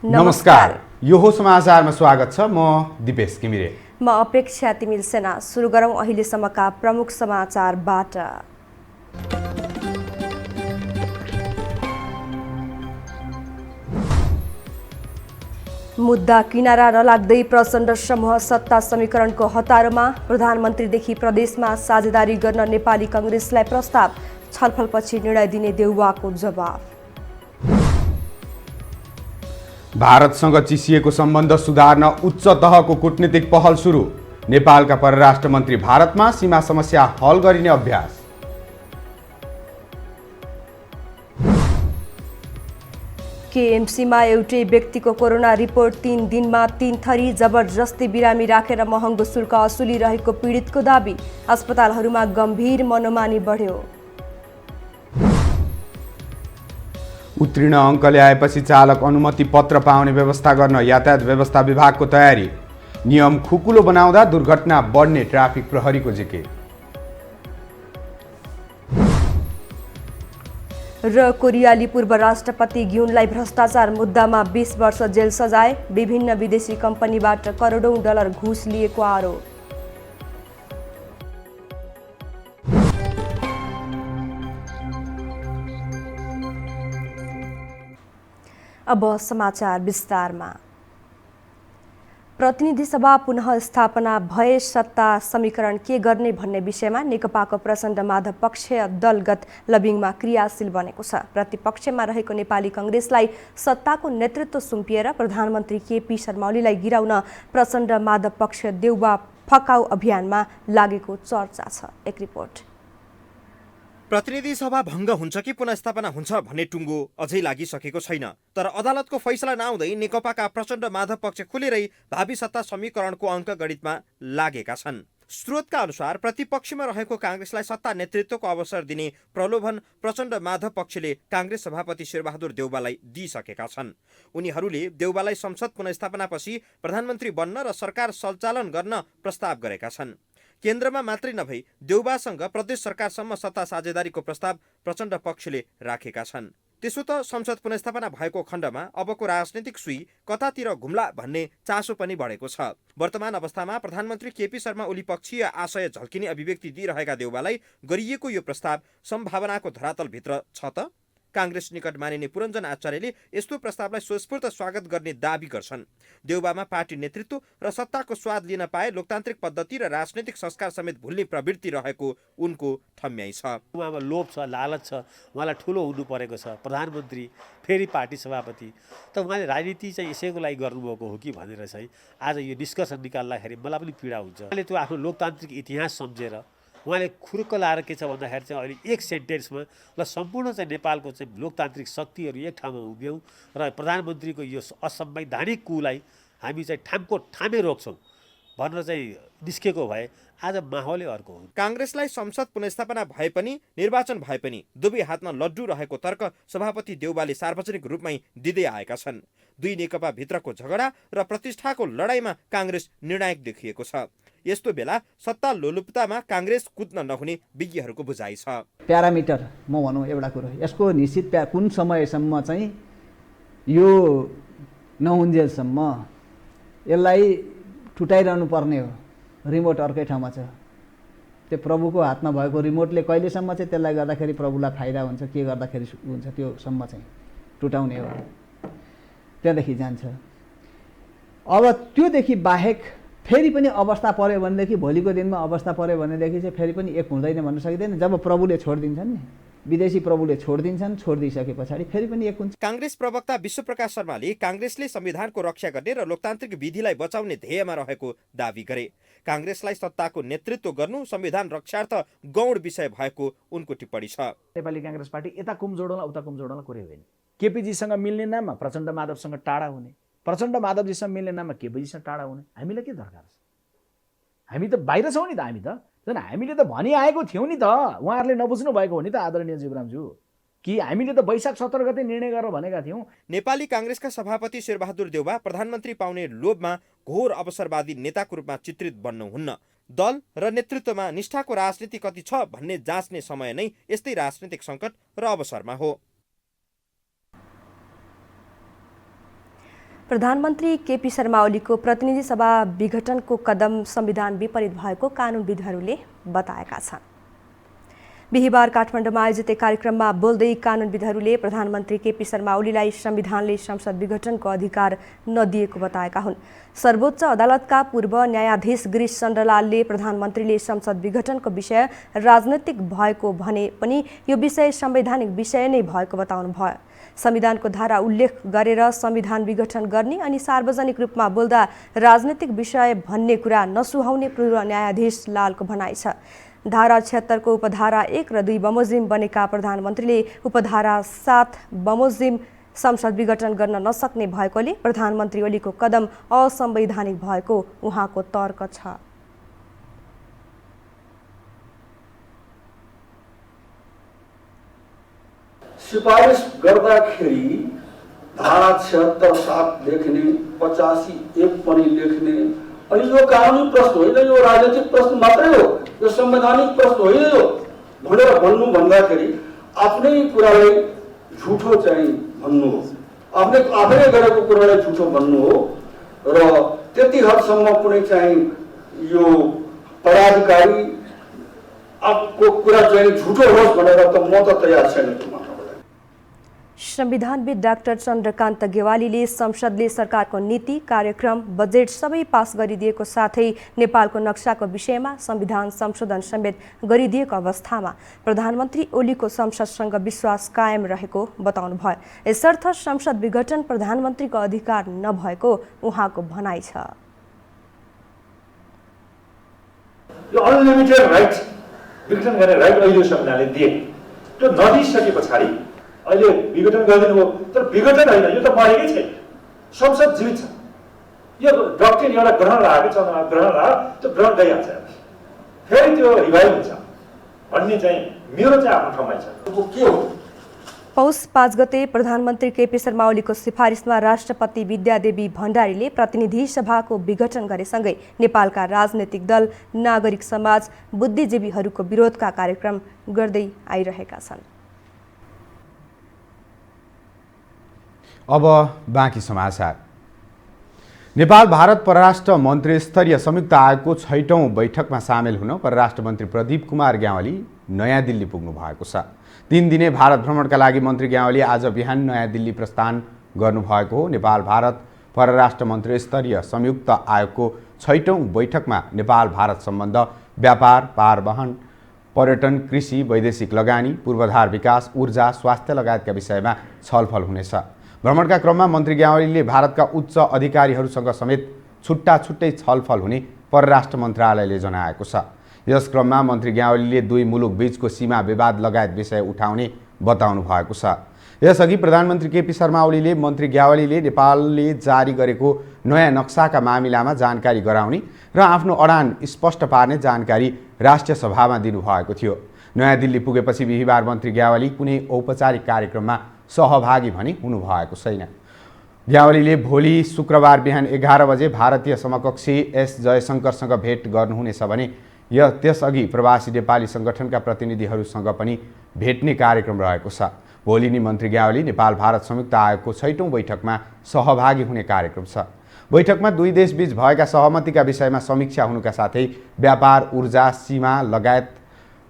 नमस्कार। यो हो समाचारमा स्वागत छ। म दिपेश घिमिरे। म अपेक्षा तिमिल सेना। सुरु गरौँ अहिलेसम्मका प्रमुख समाचारबाट। मुद्दा किनारा नलाग्दै प्रचण्ड समूह सत्ता समीकरणको हतारोमा। प्रधानमन्त्रीदेखि प्रदेशमा साझेदारी गर्न नेपाली कांग्रेसलाई प्रस्ताव। छलफलपछि निर्णय दिने देउवाको जवाफ। भारतसँग चिसिएको सम्बन्ध सुधार्न उच्च तहको कूटनीतिक पहल सुरु। नेपालका परराष्ट्र मन्त्री भारतमा सीमा समस्या हल गरिने अभ्यास। केएमसीमा एउटै व्यक्तिको कोरोना रिपोर्ट 3 दिनमा 3 थरी। जबरजस्ती बिरामी राखेर महँगो शुल्क असुलिरहेको पीडितको दाबी। अस्पतालहरूमा गम्भीर मनोमानी बढ्यो। उत्तीर्ण अङ्क ल्याएपछि चालक अनुमति पत्र पाउने व्यवस्था गर्न यातायात व्यवस्था विभागको तयारी। नियम खुकुलो बनाउँदा दुर्घटना बढ्ने ट्राफिक प्रहरीको जिके। र कोरियाली पूर्व राष्ट्रपति ग्युनलाई भ्रष्टाचार मुद्दामा 20 वर्ष जेल सजाय। विभिन्न विदेशी कम्पनीबाट करोडौं डलर घुस लिएको आरोप। अब समाचार विस्तारमा। प्रतिनिधि सभा पुनः स्थापना भए सत्ता समीकरण के गर्ने भन्ने विषयमा नेकपाको प्रचण्ड माधव पक्षीय दलगत लबिङमा क्रियाशील बनेको छ। प्रतिपक्षमा रहेको नेपाली कांग्रेसलाई सत्ताको नेतृत्व सुम्पिएर प्रधानमन्त्री केपी शर्मा ओलीलाई गिराउन प्रचण्ड माधव पक्षीय देउवा फकाउ अभियानमा लागेको चर्चा छ। एक रिपोर्ट। प्रतिनिधि सभा भङ्ग हुन्छ कि पुनर्स्थापना हुन्छ भन्ने टुङ्गो अझै लागिसकेको छैन। तर अदालतको फैसला नआउँदै नेकपाका प्रचण्ड माधव पक्ष खुलेरै भावी सत्ता समीकरणको अङ्क गणितमा लागेका छन्। स्रोतका अनुसार प्रतिपक्षमा रहेको कांग्रेसलाई सत्ता नेतृत्वको अवसर दिने प्रलोभन प्रचण्ड माधव पक्षले कांग्रेस सभापति शेरबहादुर देउवालाई दिइसकेका छन्। उनीहरूले देउवालाई संसद पुनर्स्थापनापछि प्रधानमन्त्री बन्न र सरकार सञ्चालन गर्न प्रस्ताव गरेका छन्। केन्द्रमा मात्रै नभई देउवासँग प्रदेश सरकारसम्म सत्ता साझेदारीको प्रस्ताव प्रचण्ड पक्षले राखेका छन्। त्यसो त संसद पुनर्स्थापना भएको खण्डमा अबको राजनीतिक सुई कतातिर घुम्ला भन्ने चासो पनि बढेको छ। वर्तमान अवस्थामा प्रधानमन्त्री केपी शर्मा ओली पक्षीय आशय झल्किने अभिव्यक्ति दिइरहेका देउवालाई गरिएको यो प्रस्ताव सम्भावनाको धरातलभित्र छ त? कांग्रेस निकट मानिने पुरञ्जन आचार्यले यस्तो प्रस्तावलाई स्वस्फूर्त स्वागत गर्ने दाबी गर्छन्। देउवामा पार्टी नेतृत्व र सत्ताको स्वाद लिन पाए लोकतान्त्रिक पद्धति र राजनैतिक संस्कार समेत भुल्ने प्रवृत्ति रहेको उनको ठम्याइ छ। उहाँमा लोभ छ, लालच छ, उहाँलाई ठुलो हुनु परेको छ, प्रधानमन्त्री फेरि पार्टी सभापति। त उहाँले राजनीति चाहिँ यसैको लागि गर्नुभएको हो कि भनेर चाहिँ आज यो निष्कर्ष निकाल्दाखेरि मलाई पनि पीडा हुन्छ। उहाँले त्यो आफ्नो लोकतान्त्रिक इतिहास सम्झेर उहाँले खुर्क लाएर के छ भन्दाखेरि चाहिँ अहिले एक सेन्टेन्समा ल सम्पूर्ण चाहिँ नेपालको चाहिँ लोकतान्त्रिक शक्तिहरू एक ठाउँमा उभ्यौँ र प्रधानमन्त्रीको यो असंवैधानिक कुलाई हामी चाहिँ ठामको ठामै रोक्छौँ भनेर चाहिँ निस्केको भए आज माहौलै अर्को हो। कांग्रेसलाई संसद पुनर्स्थापना भए पनि निर्वाचन भए पनि दुवै हातमा लड्डु रहेको तर्क सभापति देउवाले सार्वजनिक रूपमै दिँदै आएका छन्। दुई नेकपा भित्रको झगडा र प्रतिष्ठाको लडाईँमा कांग्रेस निर्णायक देखिएको छ। यस्तो बेला सत्ता लोलुपतामा कांग्रेस कुद्न नहुने विज्ञहरूको बुझाइ छ। प्यारामिटर म भनौँ एउटा कुरो, यसको निश्चित कुन समयसम्म चाहिँ यो नहुन्जेलसम्म यसलाई टुटाइरहनु पर्ने हो। रिमोट अर्कै ठाउँमा छ। त्यो प्रभुको हातमा भएको रिमोटले कहिलेसम्म चाहिँ त्यसलाई गर्दाखेरि प्रभुलाई फाइदा हुन्छ, के गर्दाखेरि हुन्छ, त्योसम्म चाहिँ टुटाउने हो। त्यहाँदेखि जान्छ। अब त्योदेखि बाहेक फेरि पनि अवस्था पर्यो भनेदेखि भोलिको दिनमा अवस्था पर्यो भनेदेखि चाहिँ फेरि पनि एक हुँदैन भन्न सकिँदैन। जब प्रभुले छोडिदिन्छन् नि, विदेशी प्रभुले छोडिदिन्छन्, छोडिदिइसके पछाडि फेरि पनि एक हुन्छ। कांग्रेस प्रवक्ता विश्वप्रकाश शर्माले कांग्रेसले संविधानको रक्षा गर्ने र लोकतान्त्रिक विधिलाई बचाउने ध्येयमा रहेको दावी गरे। कांग्रेसलाई सत्ताको नेतृत्व गर्नु संविधान रक्षार्थ गौण विषय भएको उनको टिप्पणी छ। नेपाली कांग्रेस पार्टी यता कुम जोडौँला उता कुम जोडौँला कुरै होइन। केपीजीसँग मिल्ने नाममा प्रचण्ड माधवसँग टाढा हुने, प्रचण्ड माधवजीसँग मिल्ने नाममा केपीजीसँग टाढा हुने, हामीलाई के दरकार छ? हामी त बाहिर छौँ नि त। हामीले त भनिआएको थियौँ नि त। उहाँहरूले नबुझ्नु भएको हो नि त आदरणीय जीवरामज्यू, कि हामीले त वैशाख 17 गते निर्णय गरेर भनेका थियौँ। नेपाली कांग्रेसका सभापति शेरबहादुर देउवा प्रधानमन्त्री पाउने लोभमा घोर अवसरवादी नेताको रूपमा चित्रित बन्नुहुन्न। दल र नेतृत्वमा निष्ठाको राजनीति कति छ भन्ने जाँच्ने समय नै यस्तै राजनीतिक सङ्कट र अवसरमा हो। प्रधानमन्त्री केपी शर्मा ओलीको प्रतिनिधि सभा विघटनको कदम संविधान विपरीत भएको कानुनविदहरूले बताएका छन्। बिहिबार काठमाडौँमा आयोजित एक कार्यक्रममा बोल्दै कानुनविदहरूले प्रधानमन्त्री केपी शर्मा ओलीलाई संविधानले संसद विघटनको अधिकार नदिएको बताएका हुन्। सर्वोच्च अदालतका पूर्व न्यायाधीश गिरीश चन्द्रलालले प्रधानमन्त्रीले संसद विघटनको विषय राजनैतिक भएको भने पनि यो विषय संवैधानिक विषय नै भएको बताउनु भयो। संविधानको धारा उल्लेख गरेर संविधान विघटन गर्ने अनि सार्वजनिक रूपमा बोल्दा राजनैतिक विषय भन्ने कुरा नसुहाउने पूर्व न्यायाधीश लालको भनाइ छ। धारा 76 को उपधारा 1 र 2 बमोजिम बनेका प्रधानमन्त्रीले उपधारा 7 बमोजिम संसद विघटन गर्न नसक्ने भएकोले प्रधानमन्त्री ओलीको कदम असंवैधानिक भएको उहाँको तर्क छ। सिफारिस गर्दाखेरि धारा 76(7) लेख्ने 85(1) पनि लेख्ने, अनि यो कानुनी प्रश्न होइन, यो राजनीतिक प्रश्न मात्रै हो, यो संवैधानिक प्रश्न होइन यो भनेर भन्नु भन्दाखेरि आफ्नै कुरालाई झुठो चाहिँ भन्नु हो, आफैले गरेको कुरालाई झुठो भन्नु हो र त्यति हदसम्म कुनै चाहिँ यो पदाधिकारी आपको कुरा चाहिँ झुठो होस् भनेर त म त तयार छैन। संविधानविद डाक्टर चन्द्रकान्त गेवालीले संसदले सरकारको नीति, कार्यक्रम, बजेट सबै पास गरिदिएको साथै नेपालको नक्साको विषयमा संविधान संशोधन समेत गरिदिएको अवस्थामा प्रधानमन्त्री ओलीको संसदसँग विश्वास कायम रहेको बताउनु भयो। यसर्थ संसद विघटन प्रधानमन्त्रीको अधिकार नभएको उहाँको भनाइ छ। यो अनलिमिटेड राइट विघटन गर्ने राइट अहिले संविधानले दिए, त्यो नदिइसके पछाडि अहिले विघटन गरिदिनु हो, तर विघटन होइन, यो त मरेकै छैन, संसद जीवित छ। यो डक्ट्रिन एउटा ग्रहण लाग्यो, चन्द्रमा ग्रहण लाग्यो, त्यो ग्रहण गइहाल्छ, फेरि त्यो रिभाइभ हुन्छ भन्ने चाहिँ मेरो चाहिँ आफ्नो ठाउँमा छ। के हो पौष 5 गते प्रधानमन्त्री केपी शर्मा ओलीको सिफारिसमा राष्ट्रपति विद्यादेवी भण्डारीले प्रतिनिधि सभाको विघटन गरेसँगै नेपालका राजनैतिक दल, नागरिक समाज, बुद्धिजीवीहरूको विरोधका कार्यक्रम गर्दै आइरहेका छन्। अब बाँकी समाचार। नेपाल भारत परराष्ट्र मन्त्री स्तरीय संयुक्त आयोगको 6औं बैठकमा सामेल हुन परराष्ट्र मन्त्री प्रदीप कुमार ग्यावाली नयाँ दिल्ली पुग्नु भएको छ। 3 दिने भारत भ्रमणका लागि मन्त्री ग्यावाली आज बिहान नयाँ दिल्ली प्रस्थान गर्नुभएको हो। नेपाल भारत परराष्ट्र मन्त्री स्तरीय संयुक्त आयोगको 6औं बैठकमा नेपाल भारत सम्बन्ध, व्यापार, पारवहन, पर्यटन, कृषि, वैदेशिक लगानी, पूर्वाधार विकास, ऊर्जा, स्वास्थ्य लगायतका विषयमा छलफल हुनेछ। भ्रमणका क्रममा मन्त्री ग्यावालीले भारतका उच्च अधिकारीहरूसँग समेत छुट्टा छुट्टै छलफल हुने परराष्ट्र मन्त्रालयले जनाएको छ। यस क्रममा मन्त्री ग्यावालीले दुई मुलुक बीचको सीमा विवाद लगायत विषय उठाउने बताउनु भएको छ। यसअघि प्रधानमन्त्री केपी शर्मा ओलीले मन्त्री ग्यावालीले नेपालले जारी गरेको नयाँ नक्साका मामिलामा जानकारी गराउने र आफ्नो अडान स्पष्ट पार्ने जानकारी राष्ट्रिय सभामा दिनुभएको थियो। नयाँ दिल्ली पुगेपछि बिहिबार मन्त्री ग्यावाली कुनै औपचारिक कार्यक्रममा सहभागी भने हुनुभएको छैन। ग्यावालीले भोलि शुक्रबार बिहान 11 बजे भारतीय समकक्षी एस जयशङ्करसँग भेट गर्नुहुनेछ भने त्यसअघि प्रवासी नेपाली सङ्गठनका प्रतिनिधिहरूसँग पनि भेट्ने कार्यक्रम रहेको छ। भोलि नै मन्त्री ग्यावाली नेपाल भारत संयुक्त आयोगको 6औं बैठकमा सहभागी हुने कार्यक्रम छ। बैठकमा दुई देशबीच भएका सहमतिका विषयमा समीक्षा हुनुका साथै व्यापार, ऊर्जा, सीमा लगायत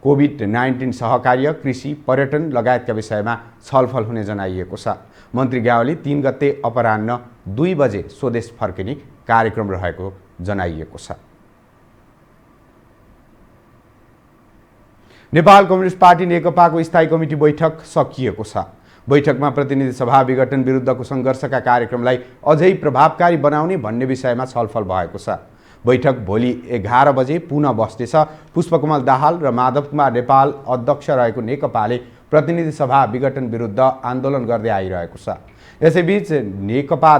कोभिड-19 सहकार्य, कृषि, पर्यटन लगायतका विषयमा छलफल हुने जनाइएको छ। मन्त्री ग्यावाली 3 गते अपराह्न 2 बजे स्वदेश फर्किने कार्यक्रम रहेको जनाइएको छ। नेपाल कम्युनिस्ट पार्टी नेकपाको स्थायी कमिटी बैठक सकिएको छ। बैठकमा प्रतिनिधि सभा विघटन विरुद्धको सङ्घर्षका कार्यक्रमलाई अझै प्रभावकारी बनाउने भन्ने विषयमा छलफल भएको छ। बैठक भोलि 11 बजे पुनः बस्नेछ। पुष्पकमल दाहाल र माधव कुमार नेपाल अध्यक्ष रहेको नेकपाले प्रतिनिधि सभा विघटन विरुद्ध आन्दोलन गर्दै आइरहेको छ। यसैबीच नेकपा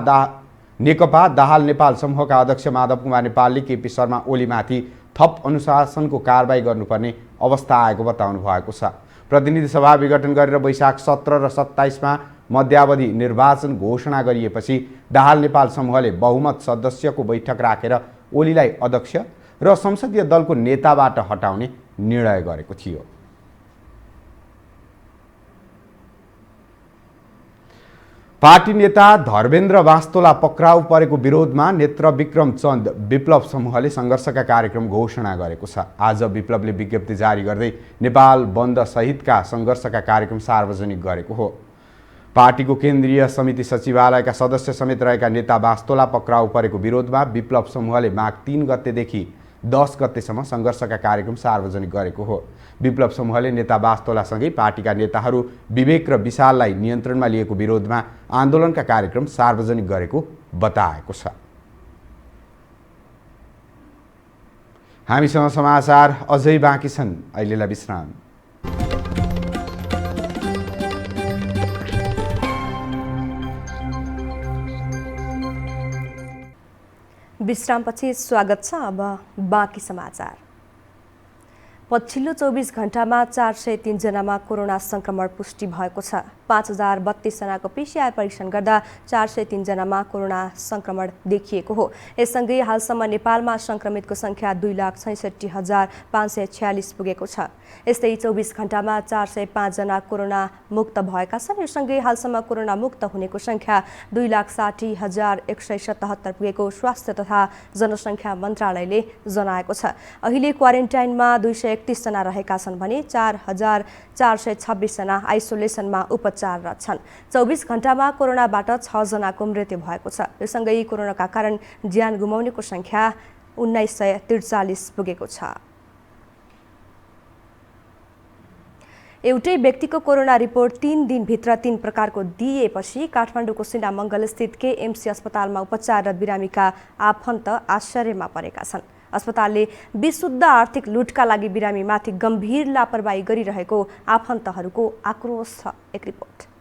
दाहाल नेपाल समूहका अध्यक्ष माधव कुमार नेपालले केपी शर्मा ओलीमाथि थप अनुशासनको कारबाही गर्नुपर्ने अवस्था आएको बताउनु भएको छ। प्रतिनिधि सभा विघटन गरेर वैशाख 17 र 27मा मध्यावधि निर्वाचन घोषणा गरिएपछि दाहाल नेपाल समूहले बहुमत सदस्यको बैठक राखेर ओलीलाई अध्यक्ष र संसदीय दलको नेताबाट हटाउने निर्णय गरेको थियो। पार्टी नेता धर्मेन्द्र वास्तोला पक्राउ परेको विरोधमा नेत्र विक्रम चन्द विप्लव समूहले सङ्घर्षका कार्यक्रम घोषणा गरेको छ। आज विप्लवले विज्ञप्ति जारी गर्दै नेपाल बन्द सहितका सङ्घर्षका कार्यक्रम सार्वजनिक गरेको हो। पार्टीको केन्द्रीय समिति सचिवालयका सदस्य समेत रहेका नेता वास्तोला पक्राउ परेको विरोधमा विप्लव समूहले माघ 3 गतेदेखि 10 गतेसम्म सङ्घर्षका कार्यक्रम सार्वजनिक गरेको हो। विप्लव समूहले नेता वास्तोलासँगै पार्टीका नेताहरू विवेक र विशाललाई नियन्त्रणमा लिएको विरोधमा आन्दोलनका कार्यक्रम सार्वजनिक गरेको बताएको छ। हामीसँग समाचार अझै बाँकी छन्, अहिलेलाई विश्राम। विश्रामपछि स्वागत छ। अब बाँकी समाचार। पछिल्लो 24 घण्टामा 403 जनामा कोरोना संक्रमण पुष्टि भएको छ। 5032 जनाको PCR परीक्षण गर्दा 403 जनामा कोरोना संक्रमण देखिएको हो। यससँगै हालसम्म नेपालमा संक्रमितको संख्या 2,66,546 पुगेको छ। यस्तै 24 घण्टामा 405 जना कोरोना मुक्त भएका छन्। यससँगै हालसम्म कोरोना मुक्त हुनेको संख्या 2,60,177 पुगेको स्वास्थ्य तथा जनसङ्ख्या मन्त्रालयले जनाएको छ। अहिले क्वारेन्टाइनमा 231 जना रहेका छन् भने 4,426 जना आइसोलेसनमा उपचाररत छन्। 24 घण्टामा कोरोनाबाट 6 जनाको मृत्यु भएको छ। यससँगै कोरोनाका कारण ज्यान गुमाउनेको संख्या 1943 पुगेको छ। एउटै व्यक्तिको कोरोना रिपोर्ट 3 दिनभित्र 3 प्रकारको दिएपछि काठमाडौँको सिन्डामङ्गलस्थित केएमसी अस्पतालमा उपचाररत बिरामीका आफन्त आश्चर्यमा परेका छन्। अस्पतालले विशुद्ध आर्थिक लुटका लागि बिरामीमाथि गम्भीर लापरवाही गरिरहेको आफन्तहरूको आक्रोश छ। एक रिपोर्ट।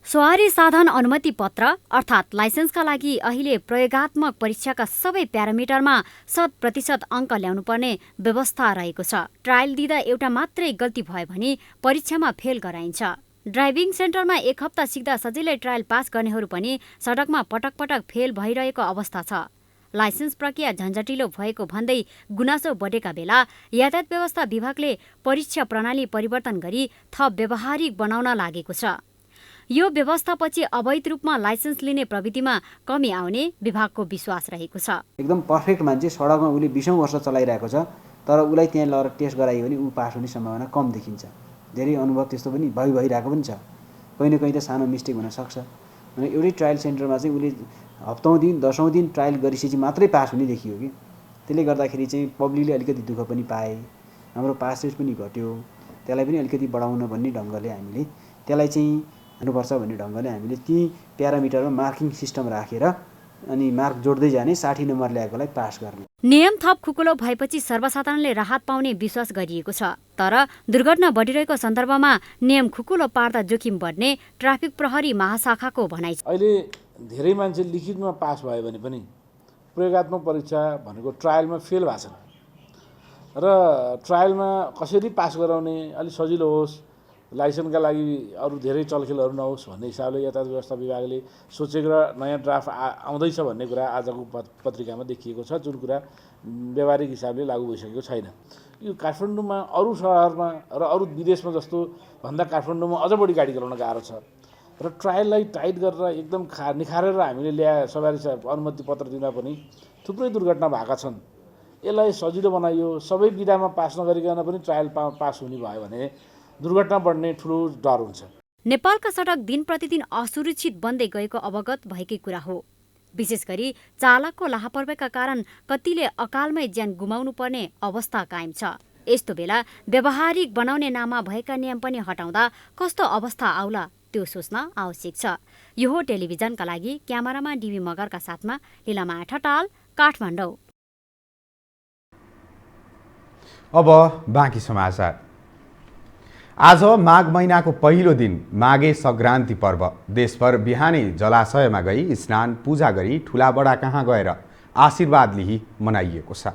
सवारी साधन अनुमति पत्र अर्थात् लाइसेन्सका लागि अहिले प्रयोगात्मक परीक्षाका सबै प्यारामिटरमा 100% अङ्क ल्याउनुपर्ने व्यवस्था रहेको छ। ट्रायल दिँदा एउटा मात्रै गल्ती भयो भने परीक्षामा फेल गराइन्छ। ड्राइभिङ सेन्टरमा 1 हप्ता सिक्दा सजिलै ट्रायल पास गर्नेहरू पनि सडकमा पटक पटक फेल भइरहेको अवस्था छ। लाइसेन्स प्रक्रिया झन्झटिलो भएको भन्दै गुनासो बढेका बेला यातायात व्यवस्था विभागले परीक्षा प्रणाली परिवर्तन गरी थप व्यावहारिक बनाउन लागेको छ। यो व्यवस्थापछि अवैध रूपमा लाइसेन्स लिने प्रविधिमा कमी आउने विभागको विश्वास रहेको छ। एकदम पर्फेक्ट मान्छे सडकमा उसले 20औं वर्ष चलाइरहेको छ, तर उसलाई त्यहाँ लगेर टेस्ट गरायो भने ऊ पास हुने सम्भावना कम देखिन्छ। धेरै अनुभव त्यस्तो पनि भइरहेको पनि छ। कहीँ न कहीँ त सानो मिस्टेक हुन सक्छ। अनि एउटै ट्रायल सेन्टरमा चाहिँ उसले हप्तौँ दिन 10औं दिन ट्रायल गरिसकेपछि मात्रै पास हुने देखियो कि। त्यसले गर्दाखेरि चाहिँ पब्लिकले अलिकति दुःख पनि पाए, हाम्रो पास रेट पनि घट्यो। त्यसलाई पनि अलिकति बढाउन भन्ने ढङ्गले हामीले त्यसलाई चाहिँ हुनुपर्छ भन्ने ढङ्गले हामीले ती प्यारामिटरमा मार्किङ सिस्टम राखेर अनि मार्क जोड्दै जाने 60 नम्बर ल्याएकोलाई पास गर्ने। नियम थप खुकुलो भएपछि सर्वसाधारणले राहत पाउने विश्वास गरिएको छ। तर दुर्घटना बढिरहेको सन्दर्भमा नियम खुकुलो पार्दा जोखिम बढ्ने ट्राफिक प्रहरी महाशाखाको भनाइ छ। अहिले धेरै मान्छे लिखितमा पास भयो भने पनि प्रयोगात्मक परीक्षा भनेको ट्रायलमा फेल भएको छन् र ट्रायलमा कसरी पास गराउने अलि सजिलो होस्, लाइसेन्सका लागि अरू धेरै चलखेलहरू नहोस् भन्ने हिसाबले यातायात व्यवस्था विभागले सोचेको र नयाँ ड्राफ्ट आउँदैछ भन्ने कुरा आजको पत्रिकामा देखिएको छ, जुन कुरा व्यावहारिक हिसाबले लागू भइसकेको छैन। यो काठमाडौँमा अरू सहरमा र अरू विदेशमा जस्तो भन्दा काठमाडौँमा अझ बढी गाडी चलाउन गाह्रो छ र ट्रायललाई टाइट गरेर एकदम निखारेर हामीले ल्याए सवारी अनुमति पत्र दिँदा पनि थुप्रै दुर्घटना भएका छन्। यसलाई सजिलो बनाइयो, सबै विधामा पास नगरिकन पनि ट्रायल पास हुने भयो भने दुर्घटना बढ्ने ठुलो डर हुन्छ। नेपालका सडक दिन प्रतिदिन असुरक्षित बन्दै गएको अवगत भएकै कुरा हो। विशेष गरी चालकको लापरवाहीका कारण कतिले अकालमै ज्यान गुमाउनु पर्ने अवस्था कायम छ। यस्तो बेला व्यावहारिक बनाउने नाममा भएका नियम पनि हटाउँदा कस्तो अवस्था आउला त्यो सोच्न आवश्यक छ। यो हो टेलिभिजनका लागि क्यामेरामा डिबी मगरका साथमा लीलामाया ठटाल, काठमाडौँ। अब बाँकी समाचार। आज माघ महिनाको पहिलो दिन माघे सङ्क्रान्ति पर्व देशभर बिहानै जलाशयमा गई स्नान पूजा गरी ठुला बडा कहाँ गएर आशीर्वाद लिई मनाइएको छ।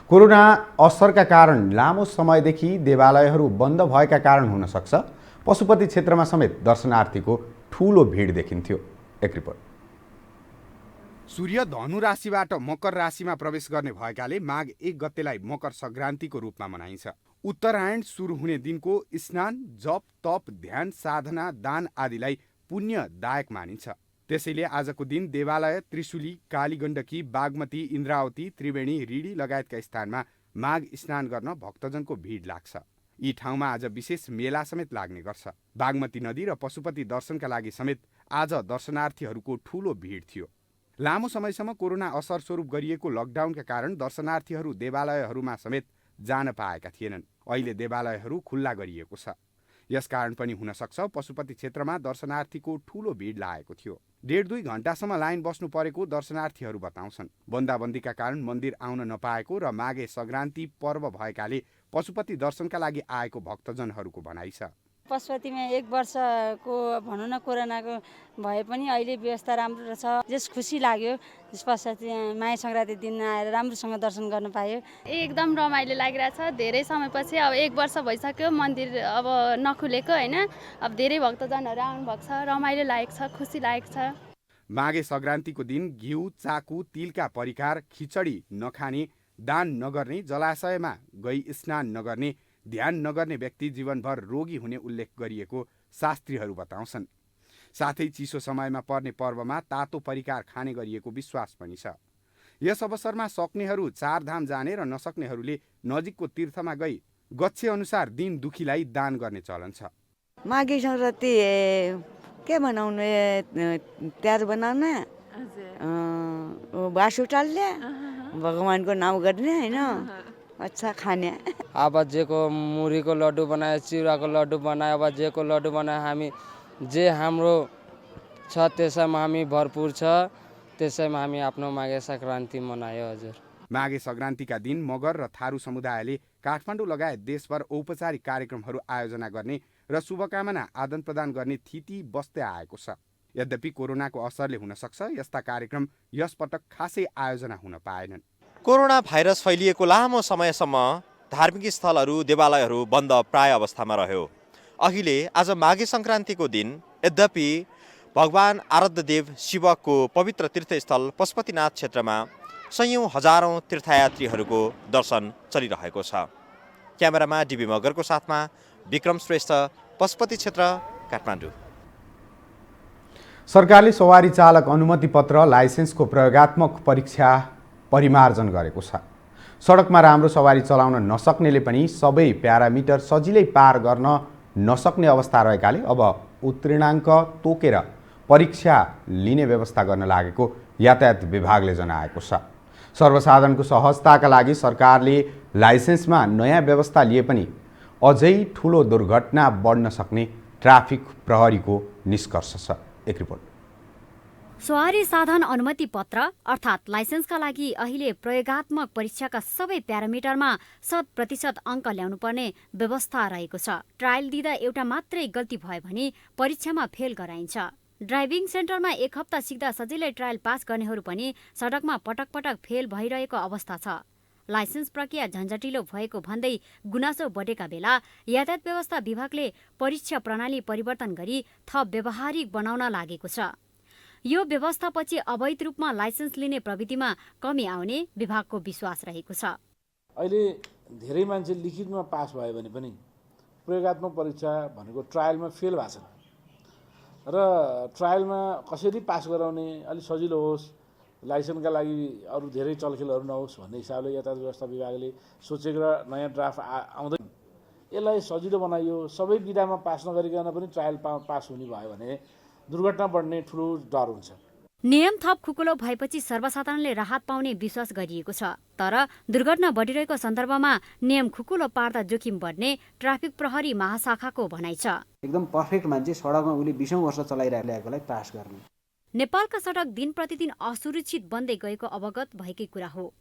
कोरोना असरका कारण लामो समयदेखि देवालयहरू बन्द भएका कारण हुन सक्छ पशुपति क्षेत्रमा समेत दर्शनार्थीको ठूलो भिड देखिन्थ्यो। एक रिपोर्ट। सूर्य धनु राशिबाट मकर राशिमा प्रवेश गर्ने भएकाले माघ 1 गतेलाई मकर सङ्क्रान्तिको रूपमा मनाइन्छ। उत्तरायण सुरु हुने दिनको स्नान, जप, तप, ध्यान, साधना, दान आदिलाई पुण्यदायक मानिन्छ। त्यसैले आजको दिन देवालय, त्रिशुली, कालीगण्डकी, बागमती, इन्द्रावती, त्रिवेणी, रिडी लगायतका स्थानमा माघ स्नान गर्न भक्तजनको भिड लाग्छ। यी ठाउँमा आज विशेष मेला समेत लाग्ने गर्छ। बागमती नदी र पशुपति दर्शनका लागि समेत आज दर्शनार्थीहरूको ठूलो भिड थियो। लामो समयसम्म कोरोना असर स्वरूप गरिएको लकडाउनका कारण दर्शनार्थीहरू देवालयहरूमा समेत जान पाएका थिएनन्। अहिले देवालयहरू खुल्ला गरिएको छ। यसकारण पनि हुन सक्छ पशुपति क्षेत्रमा दर्शनार्थीको ठूलो भिड लागेको थियो। 1.5-2 घण्टासम्म लाइन बस्नु परेको दर्शनार्थीहरू बताउँछन्। बन्दाबन्दीका कारण मन्दिर आउन नपाएको र माघे सङ्क्रान्ति पर्व भएकाले पशुपति दर्शनका लागि आएको भक्तजनहरूको भनाइ छ। पशुपतिमा 1 वर्षको भनौँ न कोरोनाको भए पनि अहिले व्यवस्था राम्रो छ। जस खुसी लाग्यो पशुपति माघे सङ्क्रान्ति दिन आएर राम्रोसँग दर्शन गर्न पायो। एकदम रमाइलो लागिरहेछ। धेरै समयपछि अब 1 वर्ष भइसक्यो मन्दिर अब नखुलेको होइन। अब धेरै भक्तजनहरू आउनुभएको छ, रमाइलो लागेको छ, खुसी लागेको छ। माघे सङ्क्रान्तिको दिन घिउ, चाकु, तिलका परिकार, खिचडी नखाने, दान नगर्ने, जलाशयमा गई स्नान नगर्ने, ध्यान नगर्ने व्यक्ति जीवनभर रोगी हुने उल्लेख गरिएको शास्त्रीहरू बताउँछन्। साथै चिसो समयमा पर्ने पर्वमा तातो परिकार खाने गरिएको विश्वास पनि छ। यस अवसरमा सक्नेहरू चारधाम जाने र नसक्नेहरूले नजिकको तीर्थमा गई गच्छे अनुसार दिन दुखीलाई दान गर्ने चलन छ। माघे सङ्क्रान्ति के बनाउनु, त्यार बनाउन, बासु टाल्ने, भगवानको नाम गर्ने होइन, अच्छा खाने। अब जेको मुरीको लड्डु बनायो, चिउराको लड्डु बनायो, अब जेको लड्डु बनायो, हामी जे हाम्रो छ त्यसैमा हामी भरपुर छ, त्यसैमा हामी आफ्नो माघे सङ्क्रान्ति मनायो। हजुर, माघे सङ्क्रान्तिका दिन मगर र थारू समुदायले काठमाडौँ लगायत देशभर औपचारिक कार्यक्रमहरू आयोजना गर्ने र शुभकामना आदान प्रदान गर्ने थिति बस्दै आएको छ। यद्यपि कोरोनाको असरले हुन सक्छ यस्ता कार्यक्रम यसपटक खासै आयोजना हुन पाएनन्। कोरोना भाइरस फैलिएको लामो समयसम्म धार्मिक स्थलहरू, देवालयहरू बन्द प्राय अवस्थामा रह्यो। अहिले आज माघे सङ्क्रान्तिको दिन यद्यपि भगवान आराध्यदेव शिवको पवित्र तीर्थस्थल पशुपतिनाथ क्षेत्रमा सयौं हजारौं तीर्थयात्रीहरूको दर्शन चलिरहेको छ। क्यामेरामा डिबी मगरको साथमा विक्रम श्रेष्ठ, पशुपति क्षेत्र, काठमाडौँ। सरकारले सवारी चालक अनुमति पत्र लाइसेन्सको प्रयोगात्मक परीक्षा परिमार्जन गरेको छ। सडकमा राम्रो सवारी चलाउन नसक्नेले पनि सबै प्यारामिटर सजिलै पार गर्न नसक्ने अवस्था रहेकाले अब उत्तीर्णाङ्क तोकेर परीक्षा लिने व्यवस्था गर्न लागेको यातायात विभागले जनाएको छ। सर्वसाधारणको सहजताका लागि सरकारले लाइसेन्समा नयाँ व्यवस्था लिए पनि अझै ठूलो दुर्घटना बढ्न सक्ने ट्राफिक प्रहरीको निष्कर्ष छ। एक रिपोर्ट। सवारी साधन अनुमति पत्र अर्थात् लाइसेन्सका लागि अहिले प्रयोगात्मक परीक्षाका सबै प्यारामिटरमा 100% अङ्क ल्याउनुपर्ने व्यवस्था रहेको छ। ट्रायल दिँदा एउटा मात्रै गल्ती भयो भने परीक्षामा फेल गराइन्छ। ड्राइभिङ सेन्टरमा 1 हप्ता सिक्दा सजिलै ट्रायल पास गर्नेहरू पनि सडकमा पटक पटक फेल भइरहेको अवस्था छ। लाइसेन्स प्रक्रिया झन्झटिलो भएको भन्दै गुनासो बढेका बेला यातायात व्यवस्था विभागले परीक्षा प्रणाली परिवर्तन गरी थप व्यावहारिक बनाउन लागेको छ। यो व्यवस्थापछि अवैध रूपमा लाइसेन्स लिने प्रवृत्तिमा कमी आउने विभागको विश्वास रहेको छ। अहिले धेरै मान्छे लिखितमा पास भयो भने पनि प्रयोगात्मक परीक्षा भनेको ट्रायलमा फेल भएको छन् र ट्रायलमा कसरी पास गराउने अलिक सजिलो होस्, लाइसेन्सका लागि अरू धेरै चलखेलहरू नहोस् भन्ने हिसाबले यातायात व्यवस्था विभागले सोचेको र नयाँ ड्राफ्ट आउँदैन। यसलाई सजिलो बनाइयो। सबै विधामा पास नगरिकन पनि ट्रायल पास हुने भयो भने दुर्घटना बढ्ने ठुलो डर हुन्छ। नियम थप खुकुलो भएपछि सर्वसाधारणले राहत पाउने विश्वास गरिएको छ। तर दुर्घटना बढिरहेको सन्दर्भमा नियम खुकुलो पार्दा जोखिम बढ्ने ट्राफिक प्रहरी महाशाखाको भनाइ छ। एकदम पर्फेक्ट मान्छे सडकमा उसले 20औं वर्ष चलाइरहेकोलाई पास गर्ने। नेपालका सडक दिन प्रतिदिन असुरक्षित बन्दै गएको अवगत भएकै कुरा हो।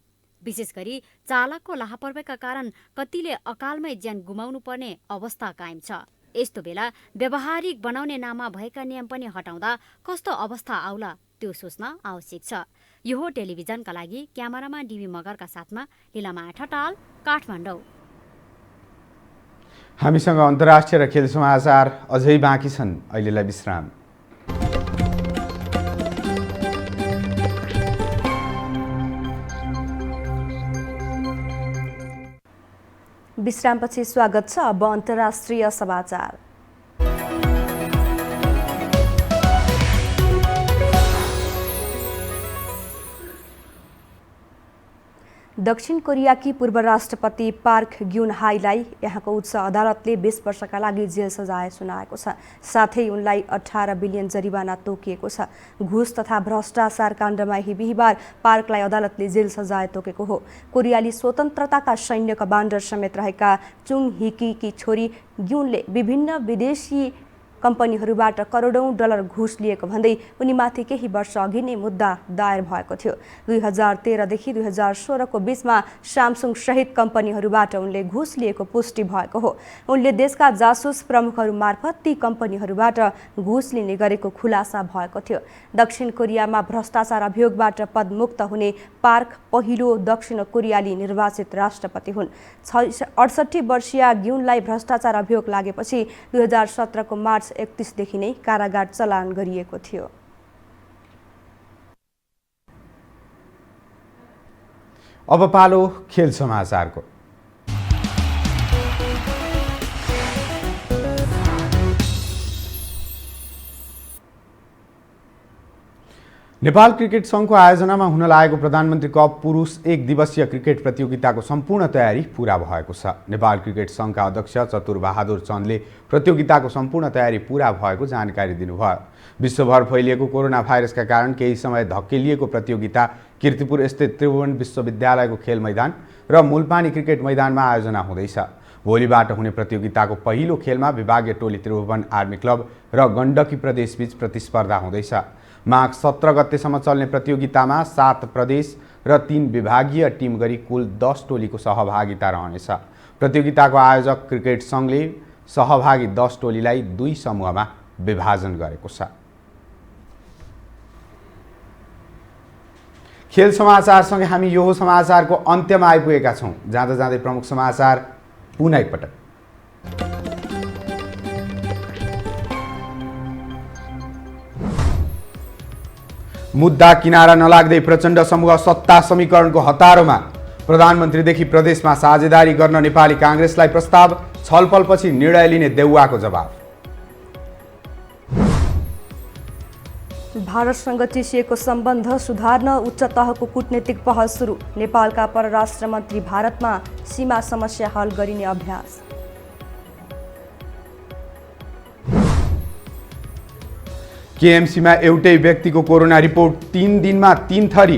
विशेष गरी चालकको लापरवाहीका कारण कतिले अकालमै ज्यान गुमाउनु पर्ने अवस्था कायम छ। यस्तो बेला व्यावहारिक बनाउने नाममा भएका नियम पनि हटाउँदा कस्तो अवस्था आउला त्यो सोच्न आवश्यक छ। यो हो टेलिभिजनका लागि क्यामेरामा डिबी मगरका साथमा लीलामाया ठटाल, काठमाडौँ। हामीसँग अन्तर्राष्ट्रिय र खेल समाचार अझै बाँकी छन्। अहिलेलाई विश्राम। विश्रामपछि स्वागत छ। अब अन्तर्राष्ट्रिय समाचार। दक्षिण कोरियाकी पूर्व राष्ट्रपति पार्क ग्युन हाईलाई यहाँको उच्च अदालतले 20 वर्षका लागि जेल सजाय सुनाएको छ। साथै उनलाई 18 बिलियन जरिवाना तोकिएको छ। घुस तथा भ्रष्टाचार काण्डमा बिहिबार पार्कलाई अदालतले जेल सजाय तोकेको हो। कोरियाली स्वतन्त्रताका सैन्य कमान्डर समेत रहेका चुङ हिकीकी छोरी ग्युनले विभिन्न विदेशी कम्पनीहरूबाट करोडौं डलर घुस लिएको भन्दै उनीमाथि केही वर्ष अघि नै मुद्दा दायर भएको थियो। 2013 देखि 2016 को बीचमा सामसुङ सहित कम्पनीहरूबाट उनले घुस लिएको पुष्टि भएको हो। उनले देशका जासुस प्रमुखहरू मार्फत ती कम्पनीहरूबाट घुस लिने गरेको खुलासा भएको थियो। दक्षिण कोरियामा भ्रष्टाचार अभियोगबाट पदमुक्त हुने पार्क पहिलो दक्षिण कोरियाली निर्वाचित राष्ट्रपति हुन्। 68 वर्षीय ग्युनलाई भ्रष्टाचार अभियोग लागेपछि 2017 को मार्च 31 देखि नै कारागार चलान गरिएको थियो। अब पालो खेल समाचारको। नेपाल क्रिकेट संघको आयोजनामा हुन लागेको प्रधानमन्त्री कप पुरुष 1 दिवसीय क्रिकेट प्रतियोगिताको सम्पूर्ण तयारी पूरा भएको छ। नेपाल क्रिकेट संघका अध्यक्ष चतुरबहादुर चन्दले प्रतियोगिताको सम्पूर्ण तयारी पूरा भएको जानकारी दिनुभयो। विश्वभर फैलिएको कोरोना भाइरसका कारण केही समय धकेलिएको प्रतियोगिता कीर्तिपुर स्थित त्रिभुवन विश्वविद्यालयको खेल मैदान र मूलपानी क्रिकेट मैदानमा आयोजना हुँदैछ। भोलिबाट हुने प्रतियोगिताको पहिलो खेलमा विभागीय टोली त्रिभुवन आर्मी क्लब र गण्डकी प्रदेशबीच प्रतिस्पर्धा हुँदैछ। माघ 17 गतेसम्म चल्ने प्रतियोगितामा 7 प्रदेश र 3 विभागीय टिम गरी कुल 10 टोलीको सहभागिता रहनेछ। प्रतियोगिताको आयोजक क्रिकेट संघले सहभागी 10 टोलीलाई 2 समूहमा विभाजन गरेको छ। खेल समाचारसँगै हामी यो समाचारको अन्त्यमा आइपुगेका छौँ। जाँदा जाँदै प्रमुख समाचार पुनः एकपटक। मुद्दा किनारा नलाग्दै प्रचण्ड समूह सत्ता समीकरणको हतारोमा। प्रधानमन्त्रीदेखि प्रदेशमा साझेदारी गर्न नेपाली काङ्ग्रेसलाई प्रस्ताव। छलफलपछि निर्णय लिने देउवाको जवाब। भारतसँग टिसिएको सम्बन्ध सुधार्न उच्च तहको कूटनीतिक पहल सुरु। नेपालका परराष्ट्र मन्त्री भारतमा सीमा समस्या हल गरिने अभ्यास। केएमसीमा एउटै व्यक्तिको कोरोना रिपोर्ट 3 दिनमा 3 थरी।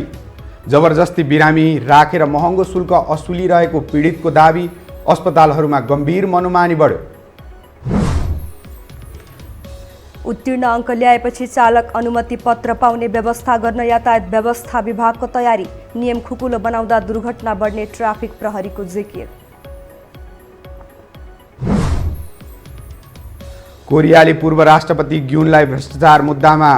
जबरजस्ती बिरामी राखेर महँगो शुल्क असुलिरहेको पीडितको दाबी। अस्पतालहरूमा गम्भीर मनोमानी बढ्यो। उत्तीर्ण अङ्क ल्याएपछि चालक अनुमति पत्र पाउने व्यवस्था गर्न यातायात व्यवस्था विभागको तयारी। नियम खुकुलो बनाउँदा दुर्घटना बढ्ने ट्राफिक प्रहरीको जिकिर। कोरियाली पूर्व राष्ट्रपति ग्युनलाई भ्रष्टाचार मुद्दामा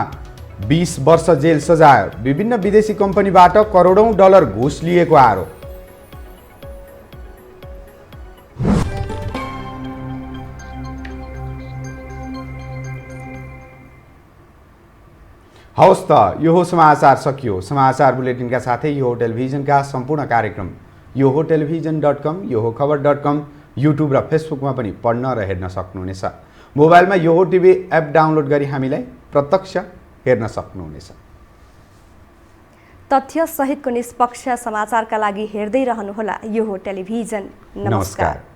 20 वर्ष जेल सजाय। विभिन्न विदेशी कम्पनीबाट करोडौं डलर घुस लिएको आरोप। हवस् त यो समाचार सकियो। समाचार बुलेटिनका साथै यो टेलिभिजनका सम्पूर्ण कार्यक्रम यो टेलिभिजन.com, यो खबर.com, युट्युब र फेसबुकमा पनि पढ्न र हेर्न सक्नुहुनेछ। मोबाइलमा यो टिभी एप डाउनलोड गरी हामीलाई प्रत्यक्ष हेर्न सक्नुहुनेछ। तथ्य सहितको निष्पक्ष समाचारका लागि हेर्दै रहनुहोला यो टेलिभिजन। नमस्कार।